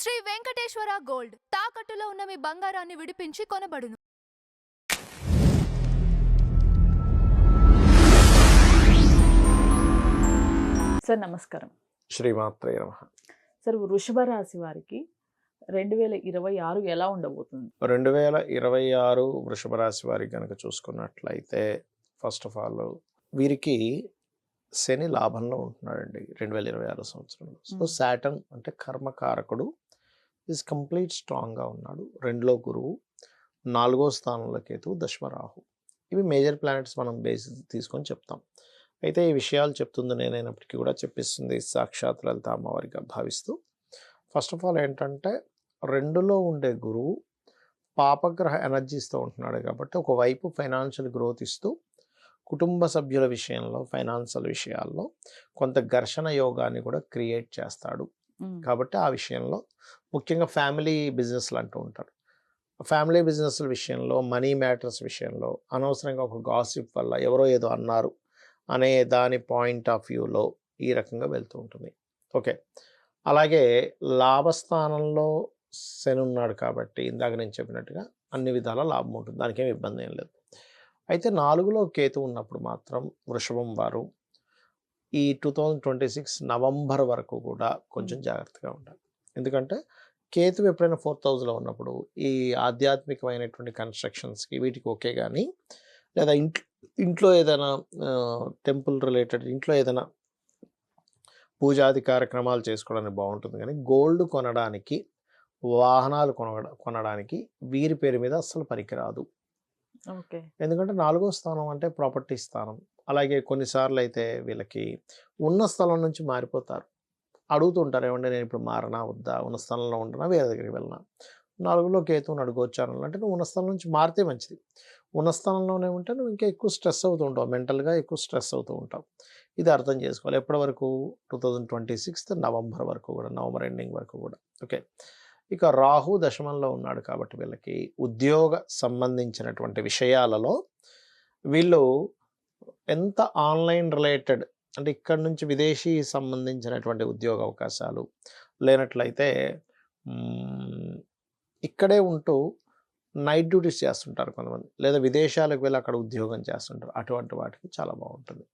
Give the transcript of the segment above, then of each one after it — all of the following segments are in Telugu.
శ్రీ వెంకటేశ్వర గోల్డ్ తాకట్టులో ఉన్న మీ బంగారాన్ని విడిపించి కొనబడును. సార్ నమస్కారం. శ్రీమాత్రే నమః. సార్ వృషభ రాశి వారికి 2026 ఎలా ఉండబోతుంది? 2026 వృషభ రాశి వారికి కనుక చూసుకున్నట్లయితే ఫస్ట్ ఆఫ్ ఆల్ వీరికి శని లాభంలో ఉంటున్నాడండి 2026 సంవత్సరంలో. సో సాటర్న్ అంటే కర్మకారకుడు ఈజ్ కంప్లీట్ స్ట్రాంగ్గా ఉన్నాడు. 2లో గురువు, 4వ స్థానంలో కేతువు, దశమ రాహు. ఇవి మేజర్ ప్లానెట్స్ మనం బేసిస్ తీసుకొని చెప్తాం. అయితే ఈ విషయాలు చెప్తుంది నేనైనప్పటికీ కూడా చెప్పిస్తుంది సాక్షాత్ లలిత అమ్మవారిగా భావిస్తూ. ఫస్ట్ ఆఫ్ ఆల్ ఏంటంటే 2లో ఉండే గురువు పాపగ్రహ ఎనర్జీస్తో ఉంటున్నాడు కాబట్టి ఒకవైపు ఫైనాన్షియల్ గ్రోత్ ఇస్తూ కుటుంబ సభ్యుల విషయంలో ఫైనాన్షియల్ విషయాల్లో కొంత ఘర్షణ యోగాన్ని కూడా క్రియేట్ చేస్తాడు. కాబట్టి ఆ విషయంలో ముఖ్యంగా ఫ్యామిలీ బిజినెస్లు అంటూ ఉంటారు. ఫ్యామిలీ బిజినెస్ల విషయంలో మనీ మ్యాటర్స్ విషయంలో అనవసరంగా ఒక గాసిప్ వల్ల ఎవరో ఏదో అన్నారు అనే దాని పాయింట్ ఆఫ్ వ్యూలో ఈ రకంగా వెళ్తూ ఉంటుంది. ఓకే, అలాగే లాభస్థానంలో శని ఉన్నాడు కాబట్టి ఇందాక నేను చెప్పినట్టుగా అన్ని విధాల లాభం ఉంటుంది, దానికి ఏమి ఇబ్బంది ఏం లేదు. అయితే 4లో కేతు ఉన్నప్పుడు మాత్రం వృషభం వారు ఈ 2026 నవంబర్ వరకు కూడా కొంచెం జాగ్రత్తగా ఉండాలి. ఎందుకంటే కేతు ఎప్పుడైనా 4th హౌస్లో ఉన్నప్పుడు ఈ ఆధ్యాత్మికమైనటువంటి కన్స్ట్రక్షన్స్కి వీటికి ఓకే, కానీ లేదా ఇంట్లో ఏదైనా టెంపుల్ రిలేటెడ్ ఇంట్లో ఏదైనా పూజాది కార్యక్రమాలు చేసుకోవడానికి బాగుంటుంది, కానీ గోల్డ్ కొనడానికి వాహనాలు కొనడానికి వీరి పేరు మీద అస్సలు పనికిరాదు. ఓకే, ఎందుకంటే 4వ స్థానం అంటే ప్రాపర్టీ స్థానం. అలాగే కొన్నిసార్లు అయితే వీళ్ళకి ఉన్న స్థలం నుంచి మారిపోతారు. అడుగుతుంటారు, ఏమంటే నేను ఇప్పుడు మారనా వద్దా, ఉన్న స్థలంలో ఉంటున్నా వేరే దగ్గరికి వెళ్ళినా. 4లో కేతువుని అడుగొచ్చాను అంటే నువ్వు ఉన్న స్థలం నుంచి మారితే మంచిది. ఉన్న స్థలంలోనే ఉంటే నువ్వు ఇంకా ఎక్కువ స్ట్రెస్ అవుతూ ఉంటావు, మెంటల్గా ఎక్కువ స్ట్రెస్ అవుతూ ఉంటావు. ఇది అర్థం చేసుకోవాలి. ఎప్పటి వరకు? 2026 నవంబర్ వరకు కూడా, నవంబర్ ఎండింగ్ వరకు కూడా. ఓకే, ఇక రాహు దశమంలో ఉన్నాడు కాబట్టి వీళ్ళకి ఉద్యోగ సంబంధించినటువంటి విషయాలలో వీళ్ళు ఎంత ఆన్లైన్ రిలేటెడ్ అంటే ఇక్కడ నుంచి విదేశీ సంబంధించినటువంటి ఉద్యోగ అవకాశాలు లేనట్లయితే ఇక్కడే ఉంటూ నైట్ డ్యూటీస్ చేస్తుంటారు కొంతమంది, లేదా విదేశాలకు వెళ్ళి అక్కడ ఉద్యోగం చేస్తుంటారు. అటువంటి వాటికి చాలా బాగుంటుంది.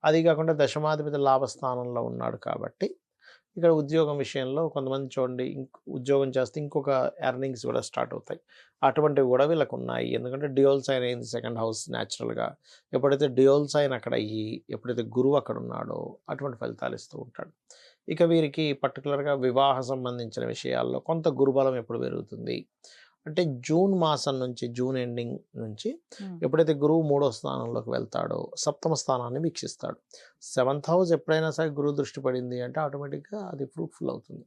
అది కాకుండా దశమాధిపతి లాభస్థానంలో ఉన్నాడు కాబట్టి ఇక్కడ ఉద్యోగం విషయంలో కొంతమంది చూడండి ఉద్యోగం చేస్తే ఇంకొక ఎర్నింగ్స్ కూడా స్టార్ట్ అవుతాయి. అటువంటివి కూడా వీళ్ళకు ఉన్నాయి. ఎందుకంటే డ్యూయల్ సైన్ అయింది 2nd హౌస్ న్యాచురల్గా. ఎప్పుడైతే డ్యూయల్ సైన్ అక్కడ అయ్యి ఎప్పుడైతే గురువు అక్కడ ఉన్నాడో అటువంటి ఫలితాలు ఇస్తూ ఉంటాడు. ఇక వీరికి పర్టికులర్గా వివాహ సంబంధించిన విషయాల్లో కొంత గురుబలం ఎప్పుడు పెరుగుతుంది అంటే జూన్ మాసం నుంచి, జూన్ ఎండింగ్ నుంచి ఎప్పుడైతే గురువు 3వ స్థానంలోకి వెళ్తాడో 7వ స్థానాన్ని వీక్షిస్తాడు. 7th హౌస్ ఎప్పుడైనా సరే గురువు దృష్టి పడింది అంటే ఆటోమేటిక్గా అది ఫ్రూట్ఫుల్ అవుతుంది.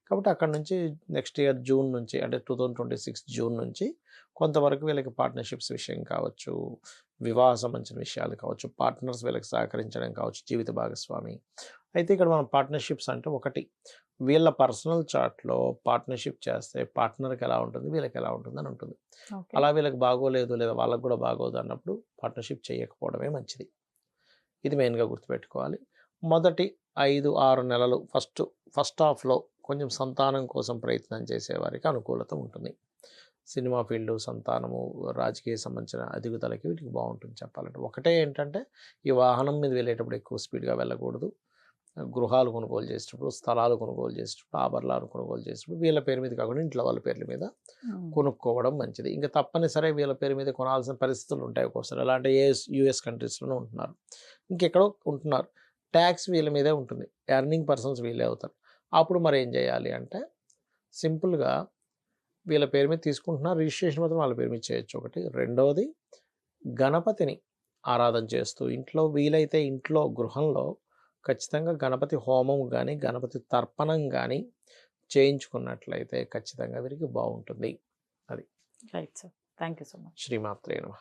కాబట్టి అక్కడ నుంచి నెక్స్ట్ ఇయర్ జూన్ నుంచి అంటే 2026 జూన్ నుంచి కొంతవరకు వీళ్ళకి పార్ట్నర్షిప్స్ విషయం కావచ్చు, వివాహ సంబంధించిన విషయాలు కావచ్చు, పార్ట్నర్స్ వీళ్ళకి సహకరించడం కావచ్చు, జీవిత భాగస్వామి. అయితే ఇక్కడ మనం పార్ట్నర్షిప్స్ అంటే ఒకటి వీళ్ళ పర్సనల్ చార్ట్లో పార్ట్నర్షిప్ చేస్తే పార్ట్నర్కి ఎలా ఉంటుంది, వీళ్ళకి ఎలా ఉంటుంది అని ఉంటుంది. అలా వీళ్ళకి బాగోలేదు లేదా వాళ్ళకు కూడా బాగోదు అన్నప్పుడు పార్ట్నర్షిప్ చేయకపోవడమే మంచిది. ఇది మెయిన్గా గుర్తుపెట్టుకోవాలి. మొదటి 5-6 నెలలు ఫస్ట్ హాఫ్లో కొంచెం సంతానం కోసం ప్రయత్నం చేసేవారికి అనుకూలత ఉంటుంది. సినిమా ఫీల్డ్, సంతానము, రాజకీయ సంబంధించిన ఎదుగుదలకి వీటికి బాగుంటుంది చెప్పాలంటే. ఒకటే ఏంటంటే ఈ వాహనం మీద వెళ్ళేటప్పుడు ఎక్కువ స్పీడ్గా వెళ్ళకూడదు. గృహాలు కొనుగోలు చేసేటప్పుడు, స్థలాలు కొనుగోలు చేసేటప్పుడు, ఆభరణాలు కొనుగోలు చేసేటప్పుడు వీళ్ళ పేరు మీద కాకుండా ఇంట్లో వాళ్ళ పేర్ల మీద కొనుక్కోవడం మంచిది. ఇంకా తప్పనిసరి వీళ్ళ పేరు మీద కొనాల్సిన పరిస్థితులు ఉంటాయి ఒక్కోసారి. ఎలా అంటే యూఎస్ కంట్రీస్లోనే ఉంటున్నారు, ఇంకెక్కడో ఉంటున్నారు, ట్యాక్స్ వీళ్ళ మీదే ఉంటుంది, ఎర్నింగ్ పర్సన్స్ వీళ్ళే అవుతారు. అప్పుడు మరి ఏం చేయాలి అంటే సింపుల్గా వీళ్ళ పేరు మీద తీసుకుంటున్నారు, రిజిస్ట్రేషన్ మాత్రం వాళ్ళ పేరు మీద చేయొచ్చు. ఒకటి. రెండవది, గణపతిని ఆరాధన చేస్తూ ఇంట్లో వీలైతే ఇంట్లో గృహంలో ఖచ్చితంగా గణపతి హోమం కానీ గణపతి తర్పణం కానీ చేయించుకున్నట్లయితే ఖచ్చితంగా వీరికి బాగుంటుంది. అది right sir, thank you so much. శ్రీమాత్రే నమః.